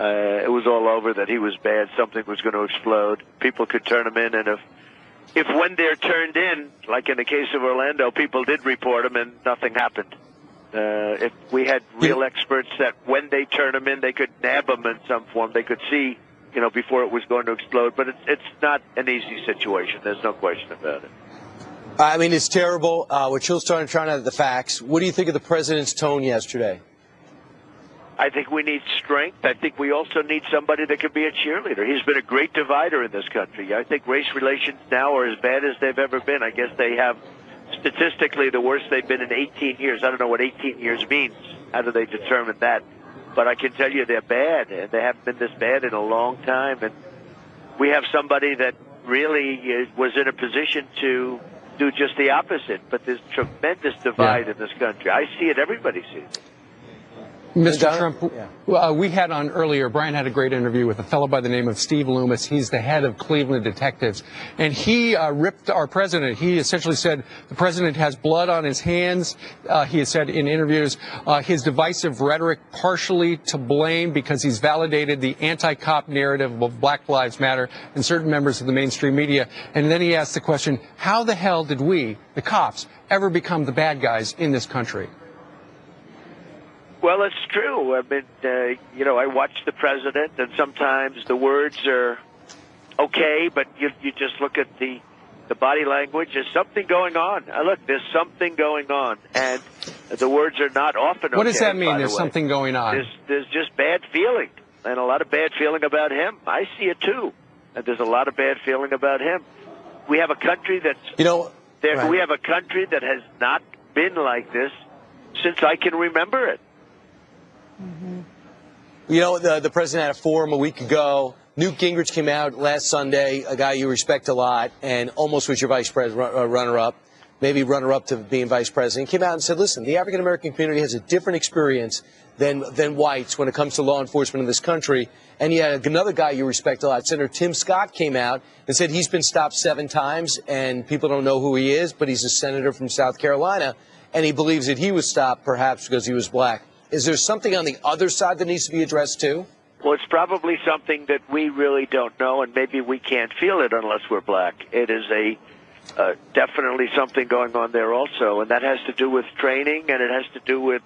It was all over that he was bad. Something was going to explode. People could turn him in, and if when they're turned in, like in the case of Orlando, people did report him and nothing happened. If we had real experts that when they turn him in, they could nab him in some form. They could see, before it was going to explode. But it's not an easy situation. There's no question about it. I mean, it's terrible. We're still trying out the facts. What do you think of the president's tone yesterday? I think we need strength. I think we also need somebody that can be a cheerleader. He's been a great divider in this country. I think race relations now are as bad as they've ever been. I guess they have statistically the worst they've been in 18 years. I don't know what 18 years means. How do they determine that? But I can tell you they're bad, and they haven't been this bad in a long time. And we have somebody that really was in a position to do just the opposite. But there's tremendous divide in this country. I see it. Everybody sees it. Mr. Trump, we had on earlier, Brian had a great interview with a fellow by the name of Steve Loomis. He's the head of Cleveland Detectives. And he ripped our president. He essentially said the president has blood on his hands. He has said in interviews his divisive rhetoric partially to blame because he's validated the anti-cop narrative of Black Lives Matter and certain members of the mainstream media. And then he asked the question, how the hell did we, the cops, ever become the bad guys in this country? Well, it's true. I mean, I watch the president, and sometimes the words are okay, but you just look at the body language. There's something going on. Look, there's something going on, and the words are not often okay. What does that mean, there's something going on? There's just bad feeling, and a lot of bad feeling about him. I see it, too, and there's a lot of bad feeling about him. We have a country that's... Right. We have a country that has not been like this since I can remember it. The president had a forum a week ago. Newt Gingrich came out last Sunday, a guy you respect a lot, and almost was your vice president, runner-up, maybe runner-up to being vice president. He came out and said, listen, the African-American community has a different experience than whites when it comes to law enforcement in this country. And you had another guy you respect a lot, Senator Tim Scott, came out and said he's been stopped 7 times, and people don't know who he is, but he's a senator from South Carolina, and he believes that he was stopped perhaps because he was black. Is there something on the other side that needs to be addressed, too? Well, it's probably something that we really don't know, and maybe we can't feel it unless we're black. It is definitely something going on there also, and that has to do with training, and it has to do with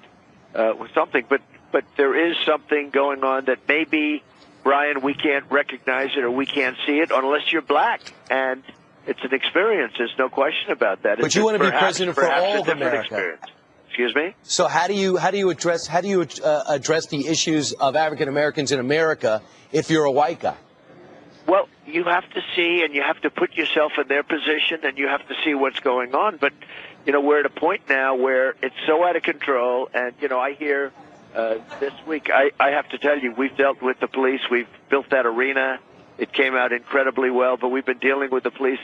something. But there is something going on that maybe, Brian, we can't recognize it or we can't see it unless you're black, and it's an experience. There's no question about that. But you want to be president for all of America. Experience. Excuse me? So how do you address the issues of African Americans in America if you're a white guy? Well, you have to see, and you have to put yourself in their position, and you have to see what's going on. But we're at a point now where it's so out of control. And I hear this week. I have to tell you, we've dealt with the police. We've built that arena. It came out incredibly well. But we've been dealing with the police.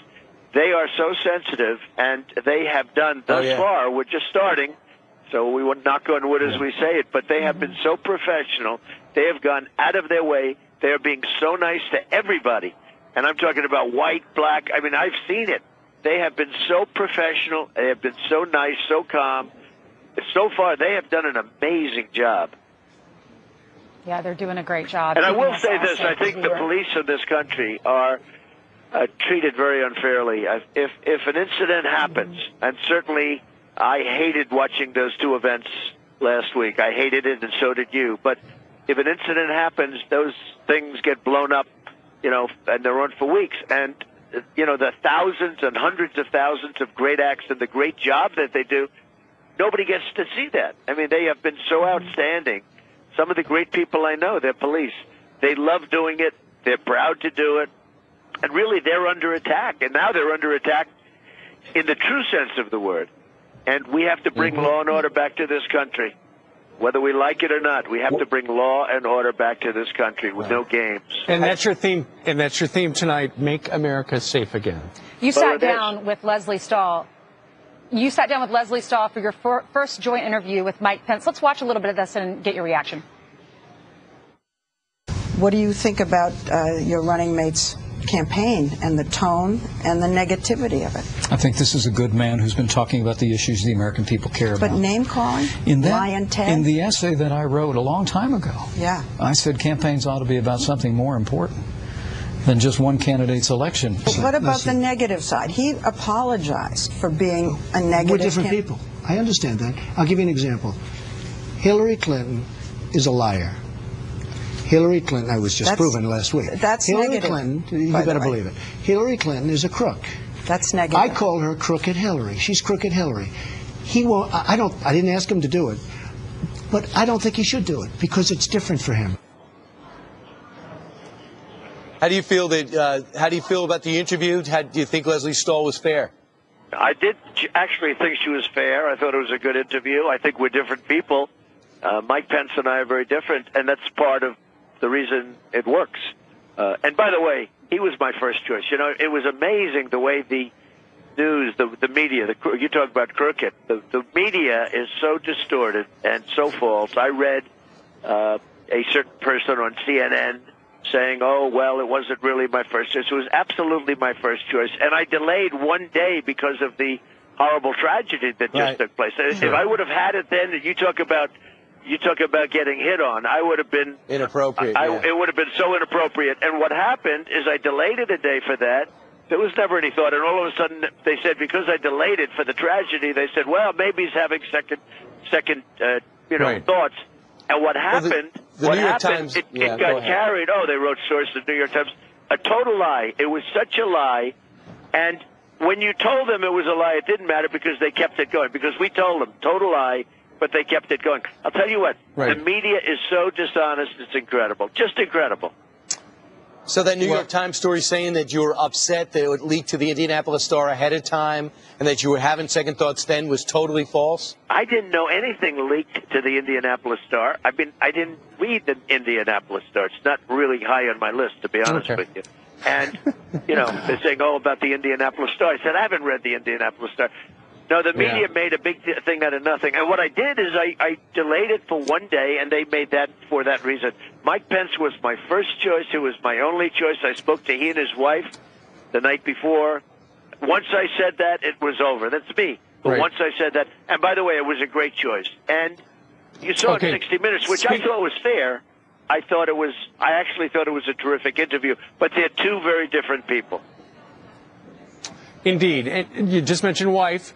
They are so sensitive, and they have done thus far. We're just starting. So we would knock on wood as we say it, but they have been so professional. They have gone out of their way. They are being so nice to everybody. And I'm talking about white, black. I mean, I've seen it. They have been so professional. They have been so nice, so calm. So far, they have done an amazing job. Yeah, they're doing a great job. And I will say this. I think the police of this country are treated very unfairly. If an incident happens, and certainly I hated watching those 2 events last week. I hated it, and so did you. But if an incident happens, those things get blown up, and they're on for weeks. And, the thousands and hundreds of thousands of great acts and the great job that they do, nobody gets to see that. I mean, they have been so outstanding. Some of the great people I know, they're police. They love doing it. They're proud to do it. And really, they're under attack. And now they're under attack in the true sense of the word. And we have to bring law and order back to this country. Whether we like it or not, we have to bring law and order back to this country with no games. And that's your theme. And that's your theme tonight. Make America safe again. You sat down with Lesley Stahl. You sat down with Lesley Stahl for your first joint interview with Mike Pence. Let's watch a little bit of this and get your reaction. What do you think about your running mates campaign and the tone and the negativity of it. I think this is a good man who's been talking about the issues the American people care about. But name-calling? In the essay that I wrote a long time ago, yeah, I said campaigns ought to be about something more important than just one candidate's election. But what about the negative side? He apologized for being a negative. We're different people. I understand that. I'll give you an example. Hillary Clinton is a liar. Hillary Clinton, I was just proven last week. That's Hillary negative. Clinton, you better believe it. Hillary Clinton is a crook. That's negative. I call her Crooked Hillary. She's Crooked Hillary. He won't. I didn't ask him to do it, but I don't think he should do it because it's different for him. How do you feel about the interview? How do you think Leslie Stahl was fair? I did actually think she was fair. I thought it was a good interview. I think we're different people. Mike Pence and I are very different, and that's part of the reason it works. And by the way, he was my first choice. You know, it was amazing the way the news, the media, you talk about crooked, the media is so distorted and so false. I read a certain person on CNN saying, oh, well, it wasn't really my first choice. It was absolutely my first choice. And I delayed one day because of the horrible tragedy that just took place. If I would have had it then, you talk about getting hit on, I would have been inappropriate. It would have been so inappropriate. And what happened is I delayed it a day for that. There was never any thought. And all of a sudden they said, because I delayed it for the tragedy, they said, well, maybe he's having second thoughts. And what happened, it got carried. Oh, they wrote source in the New York Times. A total lie. It was such a lie. And when you told them it was a lie, it didn't matter because they kept it going. Because we told them, total lie, but they kept it going. I'll tell you what, the media is so dishonest, it's incredible. Just incredible. So that New York Times story saying that you were upset that it would leak to the Indianapolis Star ahead of time and that you were having second thoughts then was totally false? I didn't know anything leaked to the Indianapolis Star. I didn't read the Indianapolis Star. It's not really high on my list, to be honest with you. And, they're saying, about the Indianapolis Star. I said, I haven't read the Indianapolis Star. No, the media made a big thing out of nothing. And what I did is I delayed it for one day, and they made that for that reason. Mike Pence was my first choice. It was my only choice. I spoke to he and his wife the night before. Once I said that, it was over. That's me. But once I said that, and by the way, it was a great choice. And you saw it in 60 Minutes, which I thought was fair. I actually thought it was a terrific interview. But they're two very different people. Indeed. And you just mentioned wife.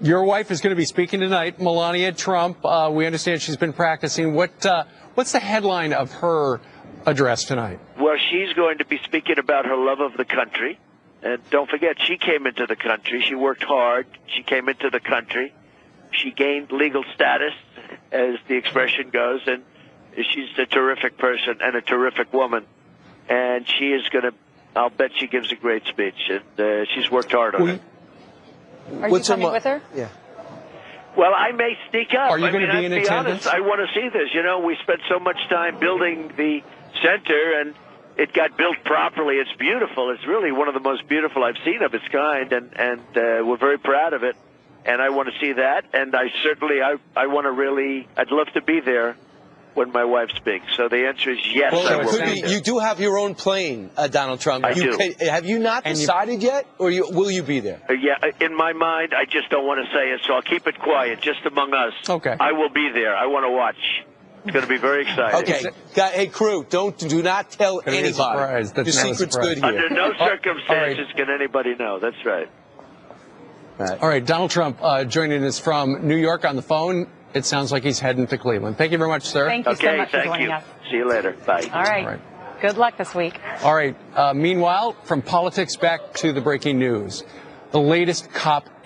Your wife is going to be speaking tonight, Melania Trump. We understand she's been practicing. What's the headline of her address tonight? Well, she's going to be speaking about her love of the country. And don't forget, she came into the country. She worked hard. She came into the country. She gained legal status, as the expression goes. And she's a terrific person and a terrific woman. And she is going to, I'll bet she gives a great speech. And she's worked hard on it. Are you coming with her? Yeah. Well, I may sneak up. Are you going to be in attendance? Honest, I want to see this. We spent so much time building the center, and it got built properly. It's beautiful. It's really one of the most beautiful I've seen of its kind, and we're very proud of it. And I want to see that, and I want to really, I'd love to be there when my wife speaks. So the answer is yes. Well, I will be there. You do have your own plane, Donald Trump. I do. Have you not decided yet, or will you be there? Yeah, in my mind, I just don't want to say it, so I'll keep it quiet, just among us. Okay. I will be there. I want to watch. It's going to be very exciting. Okay. Hey, crew, do not tell anybody. Your secret's good here. Under no circumstances can anybody know. That's right. All right, Donald Trump joining us from New York on the phone. It sounds like he's heading to Cleveland. Thank you very much, sir. Thank you so much for joining us. See you later. Bye. All right. Good luck this week. All right. Meanwhile, from politics back to the breaking news. The latest COP